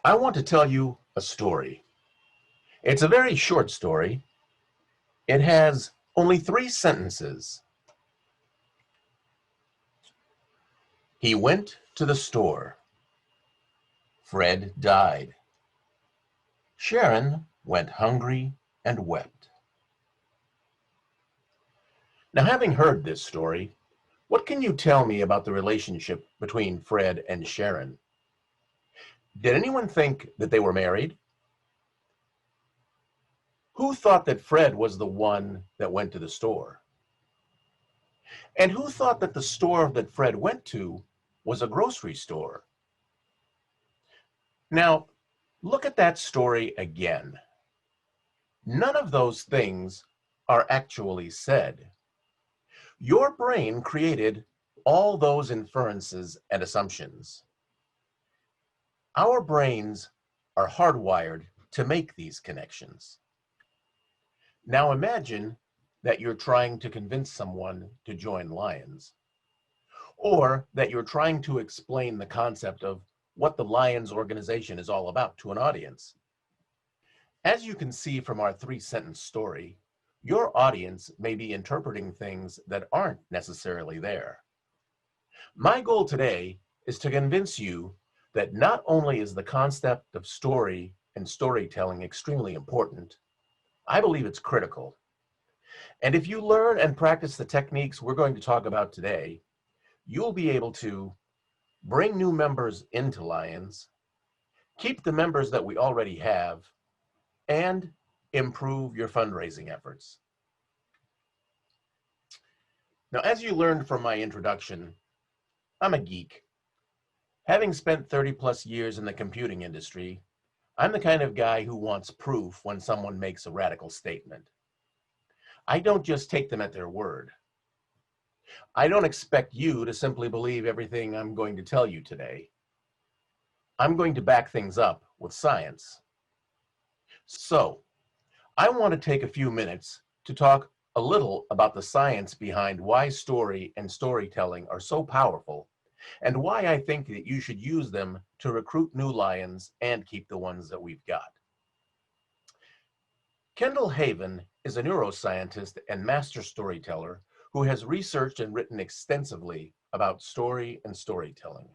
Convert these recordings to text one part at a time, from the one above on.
I want to tell you a story. It's a very short story. It has only 3 sentences. He went to the store. Fred died. Sharon went hungry and wept. Now, having heard this story, what can you tell me about the relationship between Fred and Sharon? Did anyone think that they were married? Who thought that Fred was the one that went to the store? And who thought that the store that Fred went to was a grocery store? Now, look at that story again. None of those things are actually said. Your brain created all those inferences and assumptions. Our brains are hardwired to make these connections. Now imagine that you're trying to convince someone to join Lions, or that you're trying to explain the concept of what the Lions organization is all about to an audience. As you can see from our 3-sentence story, your audience may be interpreting things that aren't necessarily there. My goal today is to convince you that not only is the concept of story and storytelling extremely important, I believe it's critical. And if you learn and practice the techniques we're going to talk about today, you'll be able to bring new members into Lions, keep the members that we already have, and improve your fundraising efforts. Now, as you learned from my introduction, I'm a geek. Having spent 30+ years in the computing industry, I'm the kind of guy who wants proof when someone makes a radical statement. I don't just take them at their word. I don't expect you to simply believe everything I'm going to tell you today. I'm going to back things up with science. So, I want to take a few minutes to talk a little about the science behind why story and storytelling are so powerful, and why I think that you should use them to recruit new Lions and keep the ones that we've got. Kendall Haven is a neuroscientist and master storyteller who has researched and written extensively about story and storytelling.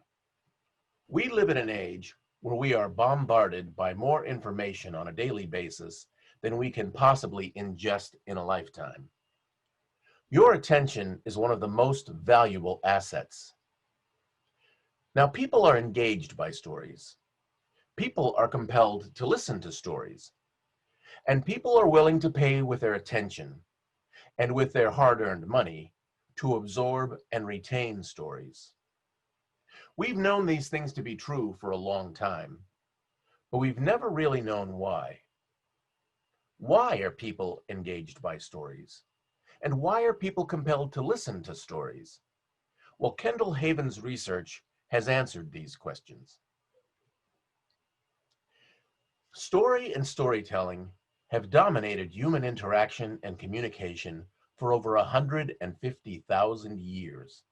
We live in an age where we are bombarded by more information on a daily basis than we can possibly ingest in a lifetime. Your attention is one of the most valuable assets. Now, people are engaged by stories. People are compelled to listen to stories. And people are willing to pay with their attention and with their hard-earned money to absorb and retain stories. We've known these things to be true for a long time, but we've never really known why. Why are people engaged by stories? And why are people compelled to listen to stories? Well, Kendall Haven's research has answered these questions. Story and storytelling have dominated human interaction and communication for over 150,000 years.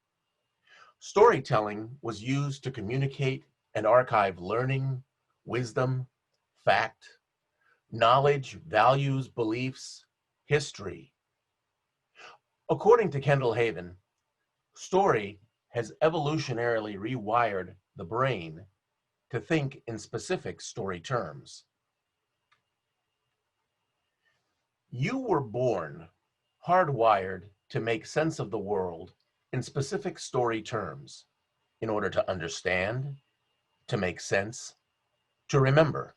Storytelling was used to communicate and archive learning, wisdom, fact, knowledge, values, beliefs, history. According to Kendall Haven, story has evolutionarily rewired the brain to think in specific story terms. You were born hardwired to make sense of the world in specific story terms in order to understand, to make sense, to remember.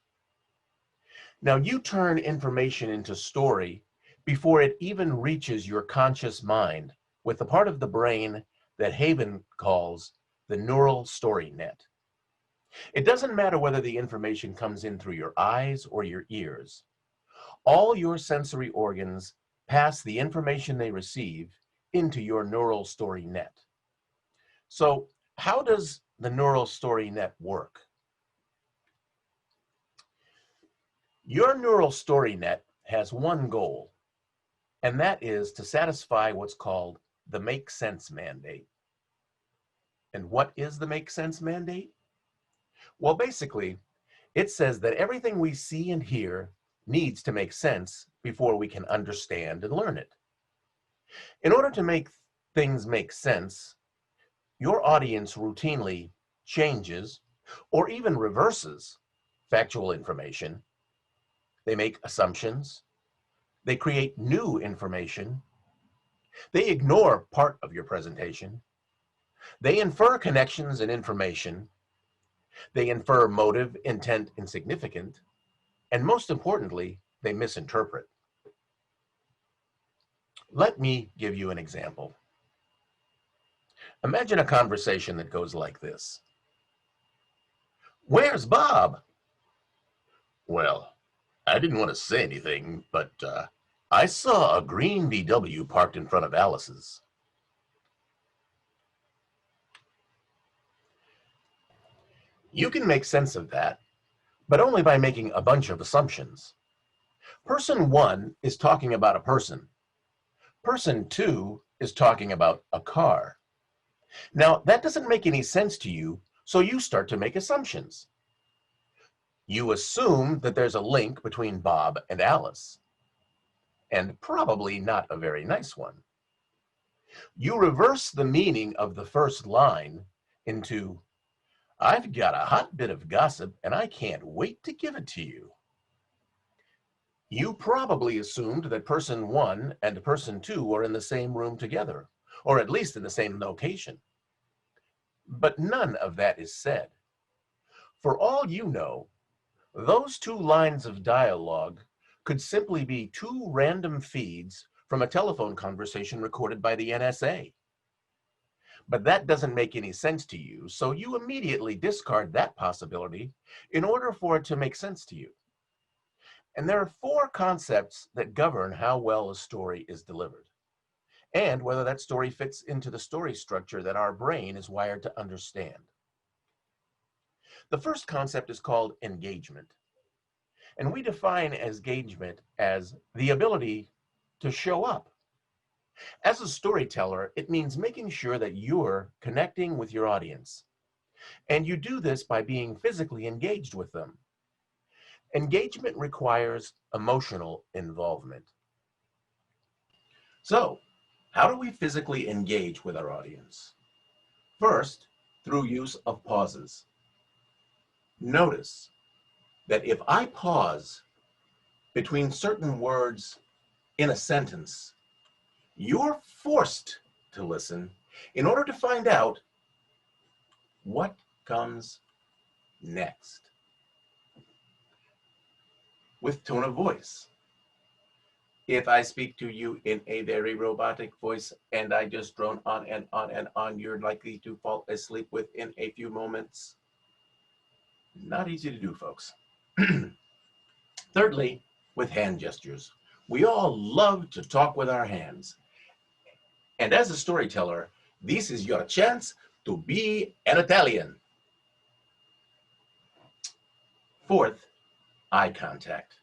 Now, you turn information into story before it even reaches your conscious mind with the part of the brain that Haven calls the neural story net. It doesn't matter whether the information comes in through your eyes or your ears. All your sensory organs pass the information they receive into your neural story net. So, how does the neural story net work? Your neural story net has one goal, and that is to satisfy what's called the make sense mandate. And what is the make sense mandate? Well, basically, It says that everything we see and hear needs to make sense before we can understand and learn it. In order to make things make sense, your audience routinely changes or even reverses factual information. They make assumptions. They create new information. They ignore part of your presentation. They infer connections and information. They infer motive, intent, and significance. And most importantly, they misinterpret. Let me give you an example. Imagine a conversation that goes like this. Where's Bob? Well, I didn't want to say anything, but I saw a green VW parked in front of Alice's. You can make sense of that, but only by making a bunch of assumptions. Person one is talking about a person. Person two is talking about a car. Now, that doesn't make any sense to you, so you start to make assumptions. You assume that there's a link between Bob and Alice, and probably not a very nice one. You reverse the meaning of the first line into, I've got a hot bit of gossip and I can't wait to give it to you. You probably assumed that person one and person two are in the same room together, or at least in the same location. But none of that is said. For all you know, those two lines of dialogue could simply be two random feeds from a telephone conversation recorded by the NSA. But that doesn't make any sense to you, so you immediately discard that possibility in order for it to make sense to you. And there are four concepts that govern how well a story is delivered, and whether that story fits into the story structure that our brain is wired to understand. The first concept is called engagement. And we define as engagement as the ability to show up. As a storyteller, it means making sure that you're connecting with your audience. And you do this by being physically engaged with them. Engagement requires emotional involvement. So, how do we physically engage with our audience? First, through use of pauses. Notice that if I pause between certain words in a sentence, you're forced to listen in order to find out what comes next. With tone of voice. If I speak to you in a very robotic voice and I just drone on and on and on, you're likely to fall asleep within a few moments. Not easy to do, folks. Thirdly, with hand gestures. We all love to talk with our hands. And as a storyteller, this is your chance to be an Italian. Fourth, eye contact.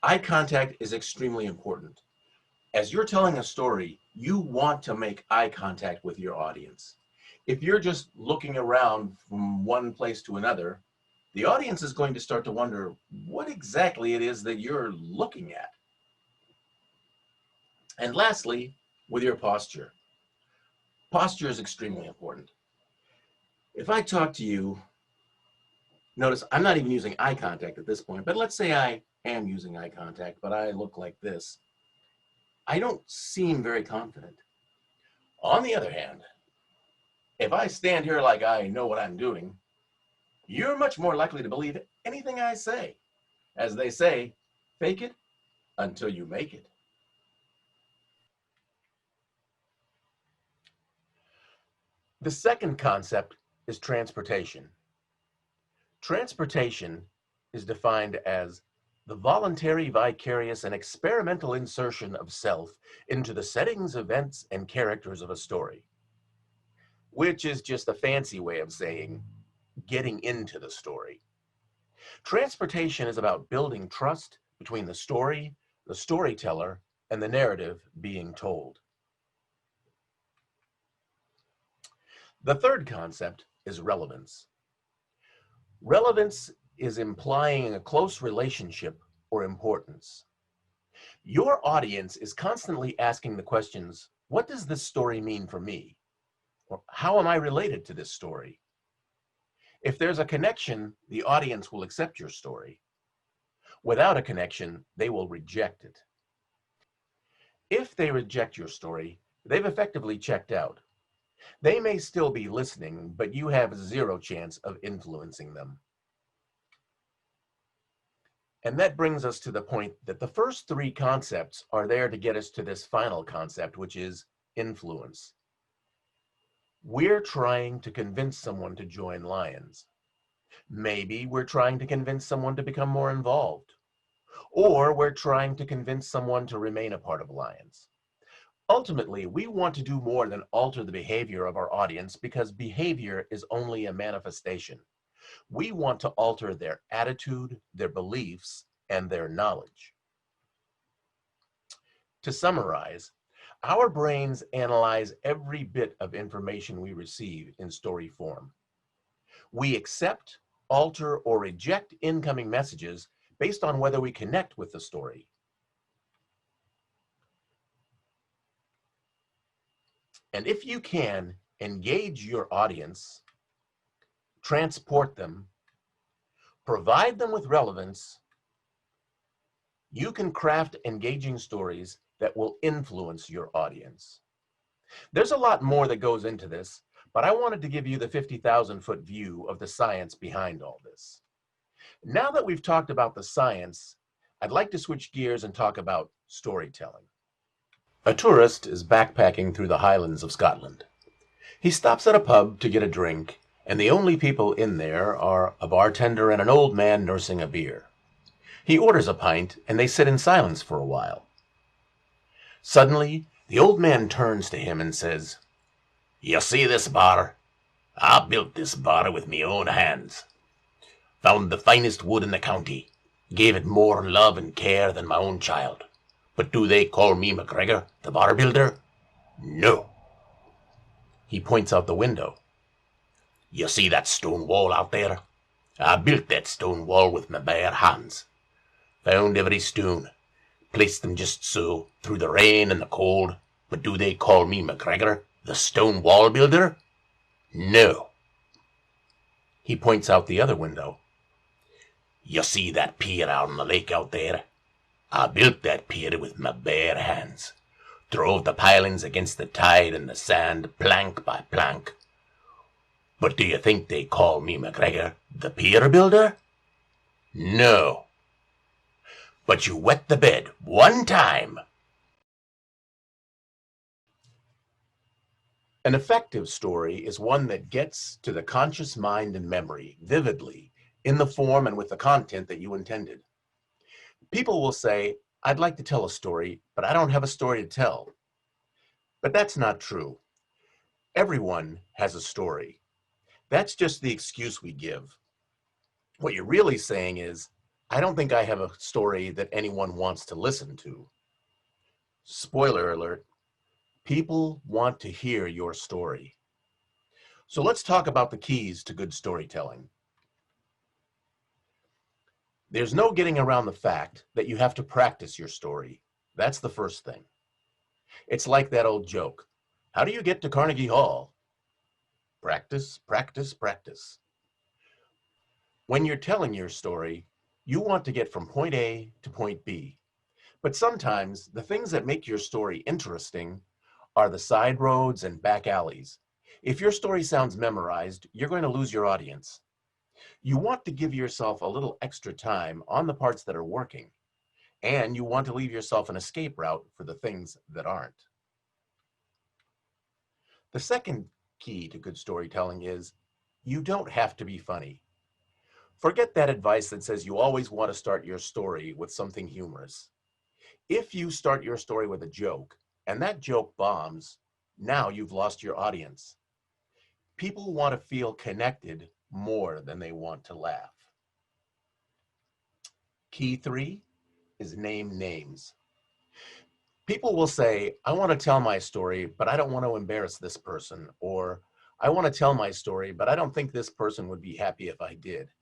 Eye contact is extremely important. As you're telling a story, you want to make eye contact with your audience. If you're just looking around from one place to another, the audience is going to start to wonder what exactly it is that you're looking at. And lastly, with your posture. Posture is extremely important. If I talk to you, notice I'm not even using eye contact at this point, but let's say I am using eye contact, but I look like this. I don't seem very confident. On the other hand, if I stand here like I know what I'm doing, you're much more likely to believe anything I say. As they say, fake it until you make it. The second concept is transportation. Transportation is defined as the voluntary, vicarious, and experimental insertion of self into the settings, events, and characters of a story, which is just a fancy way of saying getting into the story. Transportation is about building trust between the story, the storyteller, and the narrative being told. The third concept is relevance. Relevance is implying a close relationship or importance. Your audience is constantly asking the questions, what does this story mean for me? Or how am I related to this story? If there's a connection, the audience will accept your story. Without a connection, they will reject it. If they reject your story, they've effectively checked out. They may still be listening, but you have zero chance of influencing them. And that brings us to the point that the first three concepts are there to get us to this final concept, which is influence. We're trying to convince someone to join Lions. Maybe we're trying to convince someone to become more involved. Or we're trying to convince someone to remain a part of Lions. Ultimately, we want to do more than alter the behavior of our audience because behavior is only a manifestation. We want to alter their attitude, their beliefs, and their knowledge. To summarize, our brains analyze every bit of information we receive in story form. We accept, alter, or reject incoming messages based on whether we connect with the story. And if you can engage your audience, transport them, provide them with relevance, you can craft engaging stories that will influence your audience. There's a lot more that goes into this, but I wanted to give you the 50,000-foot view of the science behind all this. Now that we've talked about the science, I'd like to switch gears and talk about storytelling. A tourist is backpacking through the Highlands of Scotland. He stops at a pub to get a drink, and the only people in there are a bartender and an old man nursing a beer. He orders a pint, and they sit in silence for a while. Suddenly, the old man turns to him and says, "You see this bar? I built this bar with me own hands. Found the finest wood in the county. Gave it more love and care than my own child. But do they call me McGregor, the bar builder? No." He points out the window. "You see that stone wall out there? I built that stone wall with my bare hands. Found every stone. Placed them just so, through the rain and the cold. But do they call me McGregor, the stone wall builder? No." He points out the other window. "You see that pier out on the lake out there? I built that pier with my bare hands. Drove the pilings against the tide and the sand, plank by plank. But do you think they call me McGregor, the pier builder? No. But you wet the bed one time." An effective story is one that gets to the conscious mind and memory vividly in the form and with the content that you intended. People will say, "I'd like to tell a story, but I don't have a story to tell." But that's not true. Everyone has a story. That's just the excuse we give. What you're really saying is, "I don't think I have a story that anyone wants to listen to." Spoiler alert, people want to hear your story. So let's talk about the keys to good storytelling. There's no getting around the fact that you have to practice your story. That's the first thing. It's like that old joke. How do you get to Carnegie Hall? Practice, practice, practice. When you're telling your story, you want to get from point A to point B. But sometimes the things that make your story interesting are the side roads and back alleys. If your story sounds memorized, you're going to lose your audience. You want to give yourself a little extra time on the parts that are working, and you want to leave yourself an escape route for the things that aren't. The second key to good storytelling is you don't have to be funny. Forget that advice that says you always want to start your story with something humorous. If you start your story with a joke, and that joke bombs, now you've lost your audience. People want to feel connected more than they want to laugh. Key 3 is name names. People will say, "I want to tell my story, but I don't want to embarrass this person," or "I want to tell my story, but I don't think this person would be happy if I did."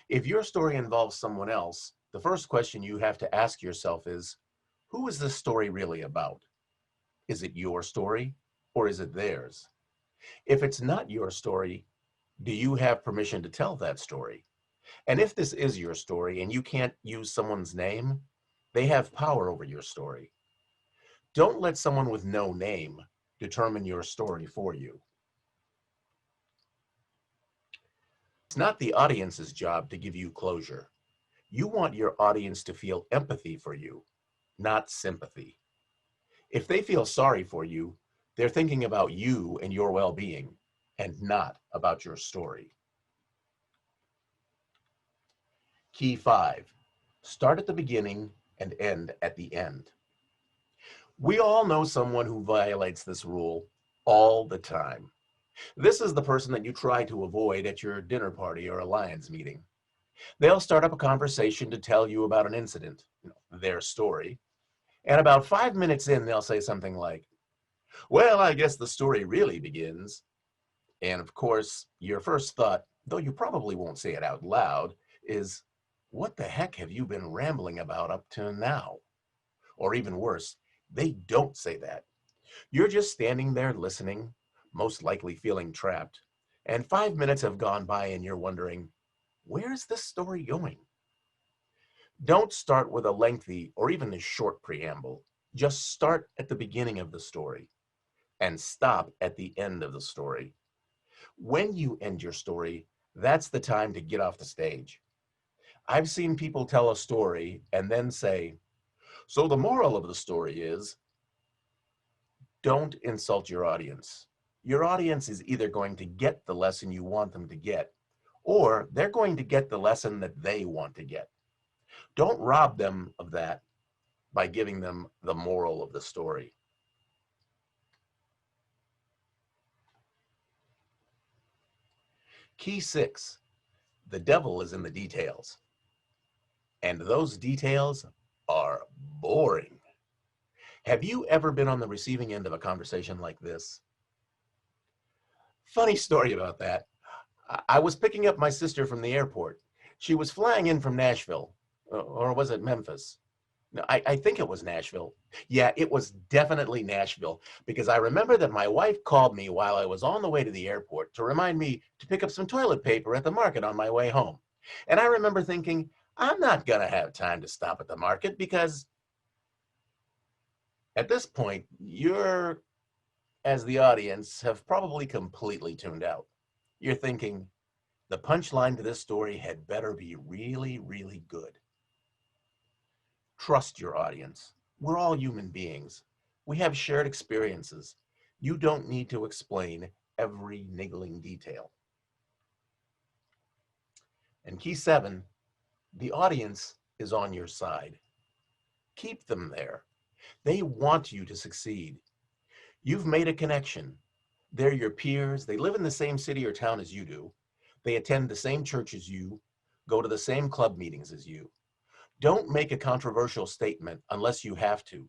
If your story involves someone else, the first question you have to ask yourself is, who is this story really about? Is it your story or is it theirs? If it's not your story, do you have permission to tell that story? And if this is your story and you can't use someone's name, they have power over your story. Don't let someone with no name determine your story for you. It's not the audience's job to give you closure. You want your audience to feel empathy for you, not sympathy. If they feel sorry for you, they're thinking about you and your well-being, and not about your story. Key 5, start at the beginning and end at the end. We all know someone who violates this rule all the time. This is the person that you try to avoid at your dinner party or a Lions meeting. They'll start up a conversation to tell you about an incident, their story, and about 5 minutes in, they'll say something like, well, I guess the story really begins. And of course, your first thought, though you probably won't say it out loud, is, what the heck have you been rambling about up to now? Or even worse, they don't say that. You're just standing there listening, most likely feeling trapped, and 5 minutes have gone by and you're wondering, where is this story going? Don't start with a lengthy or even a short preamble. Just start at the beginning of the story and stop at the end of the story. When you end your story, that's the time to get off the stage. I've seen people tell a story and then say, so the moral of the story is, don't insult your audience. Your audience is either going to get the lesson you want them to get, or they're going to get the lesson that they want to get. Don't rob them of that by giving them the moral of the story. Key 6, the devil is in the details. And those details are boring. Have you ever been on the receiving end of a conversation like this? Funny story about that. I was picking up my sister from the airport. She was flying in from Nashville, or was it Memphis? No, I think it was Nashville. Yeah, it was definitely Nashville, because I remember that my wife called me while I was on the way to the airport to remind me to pick up some toilet paper at the market on my way home. And I remember thinking, I'm not going to have time to stop at the market, because at this point, you're, as the audience, have probably completely tuned out. You're thinking, the punchline to this story had better be really, really good. Trust your audience. We're all human beings. We have shared experiences. You don't need to explain every niggling detail. And key 7, the audience is on your side. Keep them there. They want you to succeed. You've made a connection. They're your peers. They live in the same city or town as you do. They attend the same church as you, go to the same club meetings as you. Don't make a controversial statement unless you have to,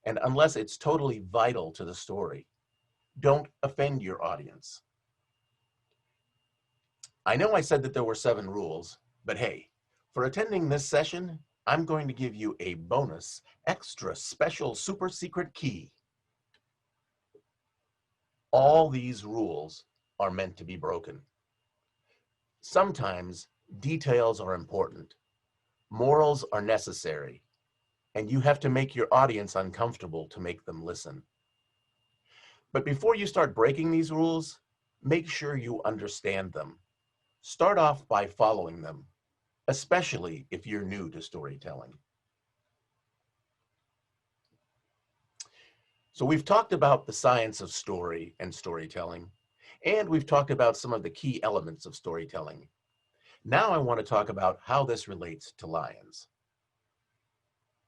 and unless it's totally vital to the story. Don't offend your audience. I know I said that there were 7 rules, but hey, for attending this session, I'm going to give you a bonus, extra special super secret key. All these rules are meant to be broken. Sometimes details are important. Morals are necessary, and you have to make your audience uncomfortable to make them listen. But before you start breaking these rules, make sure you understand them. Start off by following them, especially if you're new to storytelling. So we've talked about the science of story and storytelling, and we've talked about some of the key elements of storytelling. Now I want to talk about how this relates to lions.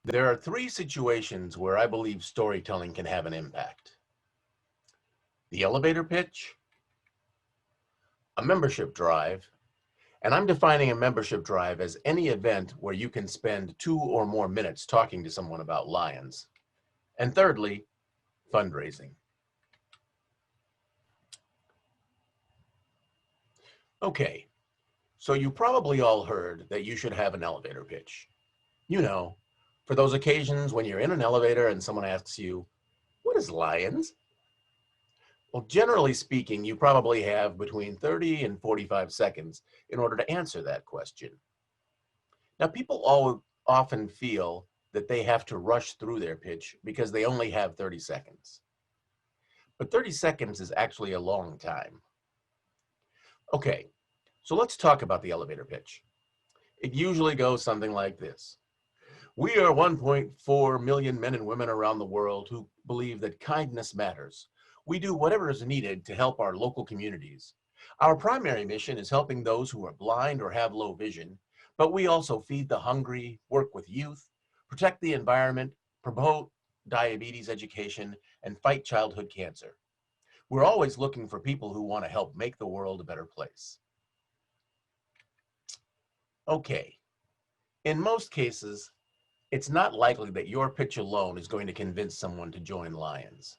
There are 3 situations where I believe storytelling can have an impact: the elevator pitch, a membership drive, and I'm defining a membership drive as any event where you can spend 2 or more minutes talking to someone about lions. And thirdly, fundraising. Okay, So you probably all heard that you should have an elevator pitch. You know, for those occasions when you're in an elevator and someone asks you, "What is Lions?" Well, generally speaking, you probably have between 30 and 45 seconds in order to answer that question. Now, people often feel that they have to rush through their pitch because they only have 30 seconds. But 30 seconds is actually a long time. Okay, so let's talk about the elevator pitch. It usually goes something like this. We are 1.4 million men and women around the world who believe that kindness matters. We do whatever is needed to help our local communities. Our primary mission is helping those who are blind or have low vision, but we also feed the hungry, work with youth, protect the environment, promote diabetes education, and fight childhood cancer. We're always looking for people who want to help make the world a better place. Okay, in most cases, it's not likely that your pitch alone is going to convince someone to join Lions.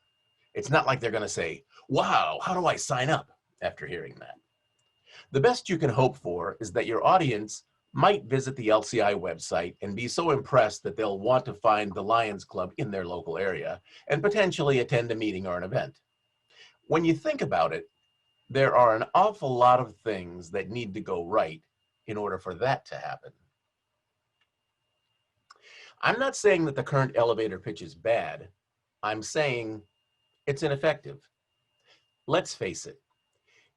It's not like they're going to say, "Wow, how do I sign up?" after hearing that. The best you can hope for is that your audience might visit the LCI website and be so impressed that they'll want to find the Lions Club in their local area and potentially attend a meeting or an event. When you think about it, there are an awful lot of things that need to go right in order for that to happen. I'm not saying that the current elevator pitch is bad. I'm saying it's ineffective. Let's face it,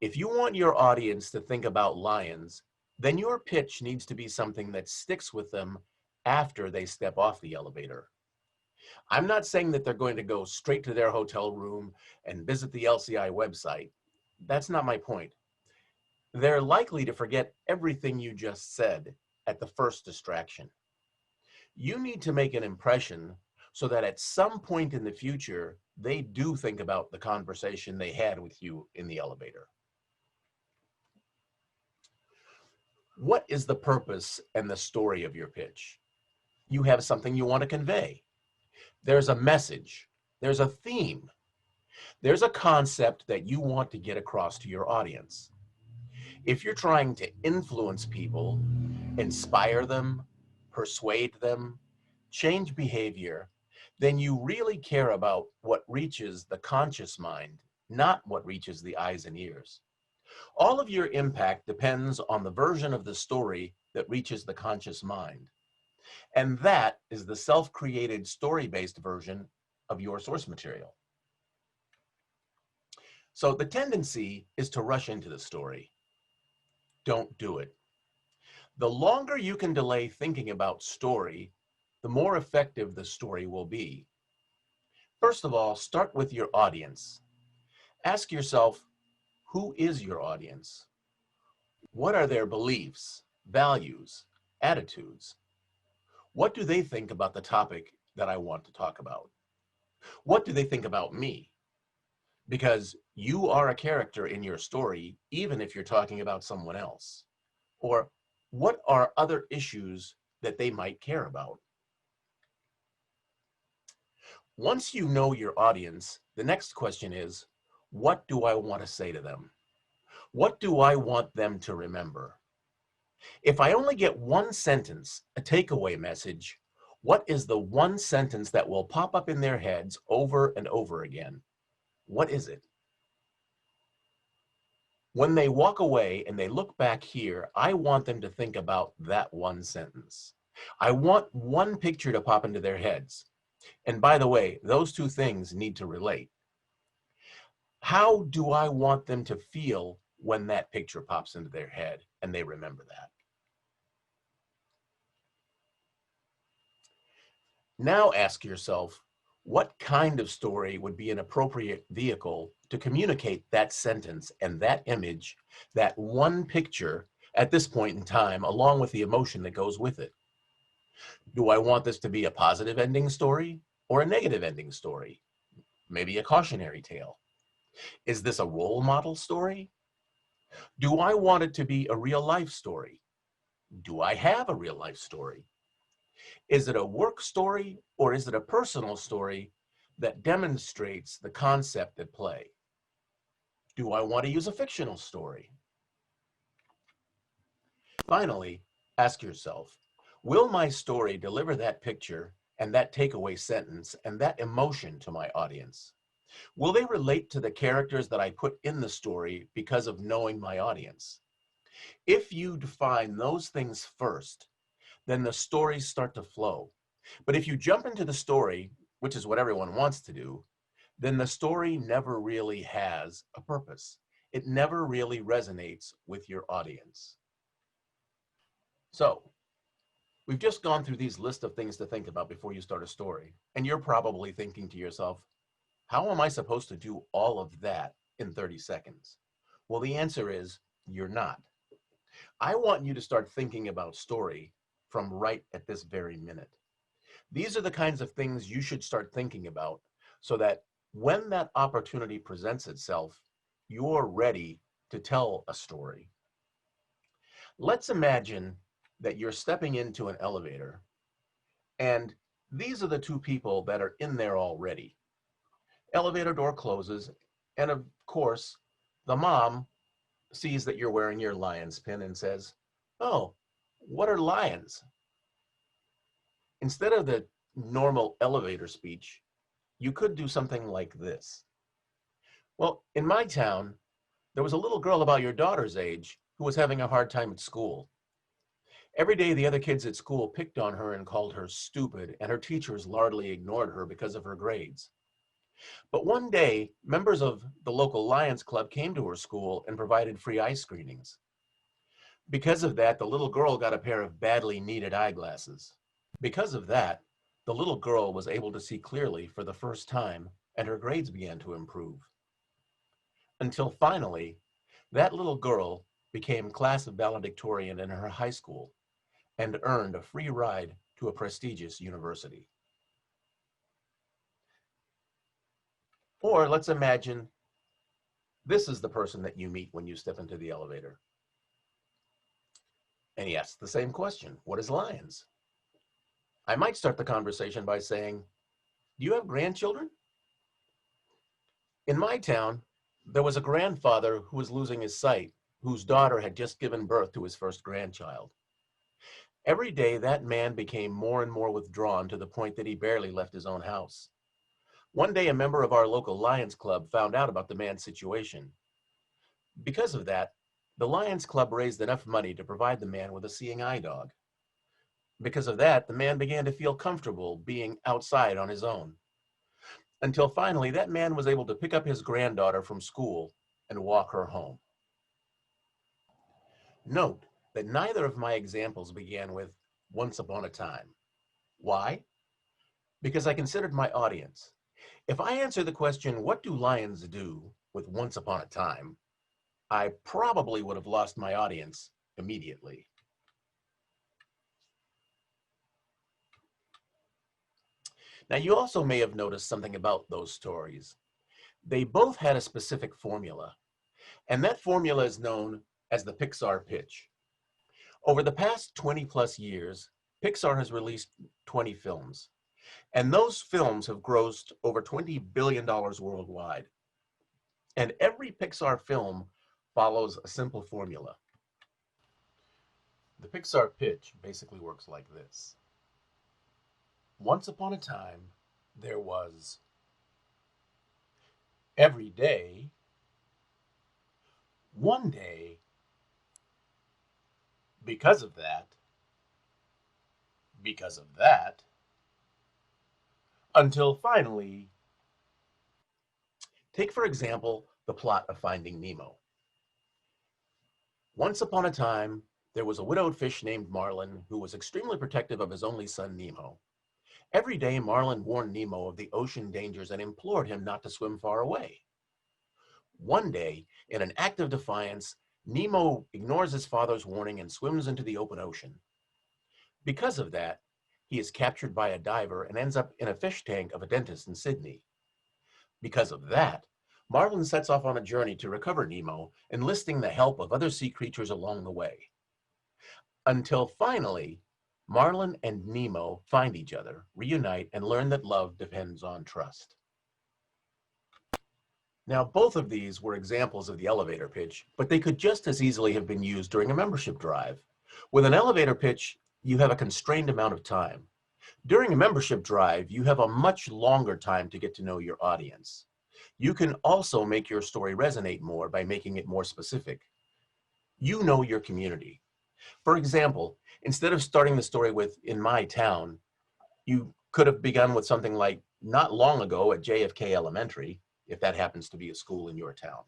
if you want your audience to think about lions, then your pitch needs to be something that sticks with them after they step off the elevator. I'm not saying that they're going to go straight to their hotel room and visit the LCI website. That's not my point. They're likely to forget everything you just said at the first distraction. You need to make an impression so that at some point in the future, they do think about the conversation they had with you in the elevator. What is the purpose and the story of your pitch? You have something you want to convey. There's a message. There's a theme. There's a concept that you want to get across to your audience. If you're trying to influence people, inspire them, persuade them, change behavior, then you really care about what reaches the conscious mind, not what reaches the eyes and ears. All of your impact depends on the version of the story that reaches the conscious mind. And that is the self-created story-based version of your source material. So the tendency is to rush into the story. Don't do it. The longer you can delay thinking about story, the more effective the story will be. First of all, start with your audience. Ask yourself, who is your audience? What are their beliefs, values, attitudes? What do they think about the topic that I want to talk about? What do they think about me? Because you are a character in your story, even if you're talking about someone else. Or what are other issues that they might care about? Once you know your audience, the next question is, what do I want to say to them? What do I want them to remember? If I only get one sentence, a takeaway message, what is the one sentence that will pop up in their heads over and over again? What is it? When they walk away and they look back here, I want them to think about that one sentence. I want one picture to pop into their heads. And by the way, those two things need to relate. How do I want them to feel when that picture pops into their head and they remember that? Now ask yourself, what kind of story would be an appropriate vehicle to communicate that sentence and that image, that one picture at this point in time, along with the emotion that goes with it? Do I want this to be a positive ending story or a negative ending story? Maybe a cautionary tale. Is this a role model story? Do I want it to be a real life story? Do I have a real life story? Is it a work story or is it a personal story that demonstrates the concept at play? Do I want to use a fictional story? Finally, ask yourself, will my story deliver that picture and that takeaway sentence and that emotion to my audience? Will they relate to the characters that I put in the story because of knowing my audience? If you define those things first, then the stories start to flow. But if you jump into the story, which is what everyone wants to do, then the story never really has a purpose. It never really resonates with your audience. So, we've just gone through these list of things to think about before you start a story. And you're probably thinking to yourself, how am I supposed to do all of that in 30 seconds? Well, the answer is you're not. I want you to start thinking about story from right at this very minute. These are the kinds of things you should start thinking about so that when that opportunity presents itself, you're ready to tell a story. Let's imagine that you're stepping into an elevator and these are the two people that are in there already. Elevator door closes, and of course, the mom sees that you're wearing your lion's pin and says, "Oh, what are lions?" Instead of the normal elevator speech, you could do something like this. "Well, in my town, there was a little girl about your daughter's age who was having a hard time at school. Every day, the other kids at school picked on her and called her stupid, and her teachers largely ignored her because of her grades. But one day, members of the local Lions Club came to her school and provided free eye screenings. Because of that, the little girl got a pair of badly needed eyeglasses. Because of that, the little girl was able to see clearly for the first time, and her grades began to improve. Until finally, that little girl became class valedictorian in her high school and earned a free ride to a prestigious university." Or let's imagine this is the person that you meet when you step into the elevator. And he asks the same question, what is lions? I might start the conversation by saying, do you have grandchildren? In my town, there was a grandfather who was losing his sight, whose daughter had just given birth to his first grandchild. Every day, that man became more and more withdrawn to the point that he barely left his own house. One day, a member of our local Lions Club found out about the man's situation. Because of that, the Lions Club raised enough money to provide the man with a seeing eye dog. Because of that, the man began to feel comfortable being outside on his own. Until finally, that man was able to pick up his granddaughter from school and walk her home. Note that neither of my examples began with "once upon a time." Why? Because I considered my audience. If I answer the question, what do lions do, with "once upon a time," I probably would have lost my audience immediately. Now, you also may have noticed something about those stories. They both had a specific formula, and that formula is known as the Pixar pitch. Over the past 20 plus years, Pixar has released 20 films, and those films have grossed over $20 billion worldwide. And every Pixar film follows a simple formula. The Pixar pitch basically works like this. Once upon a time, there was. Every day, one day, because of that, because of that, until finally. Take, for example, the plot of Finding Nemo. Once upon a time, there was a widowed fish named Marlin who was extremely protective of his only son, Nemo. Every day, Marlin warned Nemo of the ocean dangers and implored him not to swim far away. One day, in an act of defiance, Nemo ignores his father's warning and swims into the open ocean. Because of that, he is captured by a diver and ends up in a fish tank of a dentist in Sydney. Because of that, Marlin sets off on a journey to recover Nemo, enlisting the help of other sea creatures along the way. Until finally, Marlin and Nemo find each other, reunite, and learn that love depends on trust. Now, both of these were examples of the elevator pitch, but they could just as easily have been used during a membership drive. With an elevator pitch, you have a constrained amount of time. During a membership drive, you have a much longer time to get to know your audience. You can also make your story resonate more by making it more specific. You know your community. For example, instead of starting the story with "in my town," you could have begun with something like "not long ago at JFK Elementary," if that happens to be a school in your town.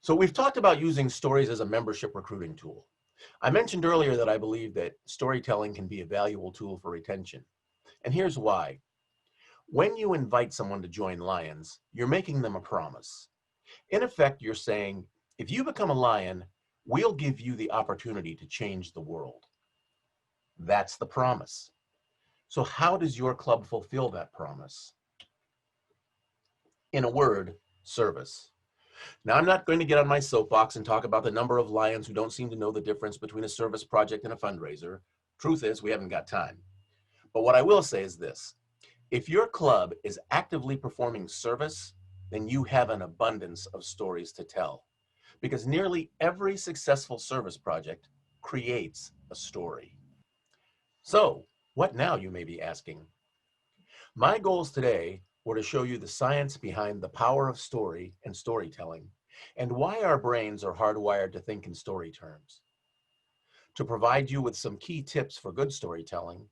So we've talked about using stories as a membership recruiting tool. I mentioned earlier that I believe that storytelling can be a valuable tool for retention. And here's why. When you invite someone to join Lions, you're making them a promise. In effect, you're saying, if you become a Lion, we'll give you the opportunity to change the world. That's the promise. So how does your club fulfill that promise? In a word, service. Now, I'm not going to get on my soapbox and talk about the number of Lions who don't seem to know the difference between a service project and a fundraiser. Truth is, we haven't got time. But what I will say is this. If your club is actively performing service, then you have an abundance of stories to tell. Because nearly every successful service project creates a story. So, what now, you may be asking? My goals today were to show you the science behind the power of story and storytelling, and why our brains are hardwired to think in story terms, to provide you with some key tips for good storytelling,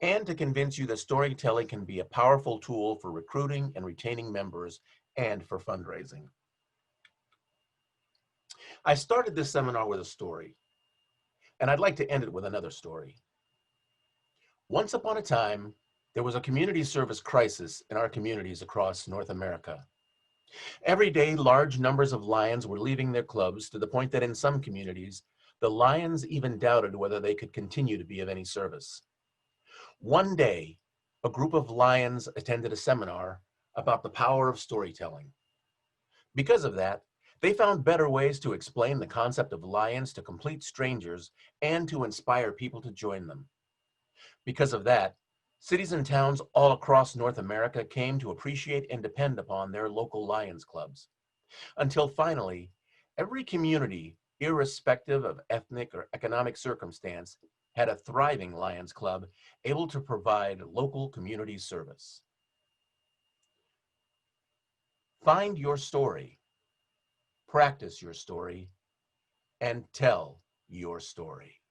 and to convince you that storytelling can be a powerful tool for recruiting and retaining members and for fundraising. I started this seminar with a story, and I'd like to end it with another story. Once upon a time, there was a community service crisis in our communities across North America. Every day, large numbers of Lions were leaving their clubs, to the point that in some communities, the Lions even doubted whether they could continue to be of any service. One day, a group of Lions attended a seminar about the power of storytelling. Because of that, they found better ways to explain the concept of Lions to complete strangers and to inspire people to join them. Because of that, cities and towns all across North America came to appreciate and depend upon their local Lions clubs. Until finally, every community, irrespective of ethnic or economic circumstance, had a thriving Lions Club able to provide local community service. Find your story, practice your story, and tell your story.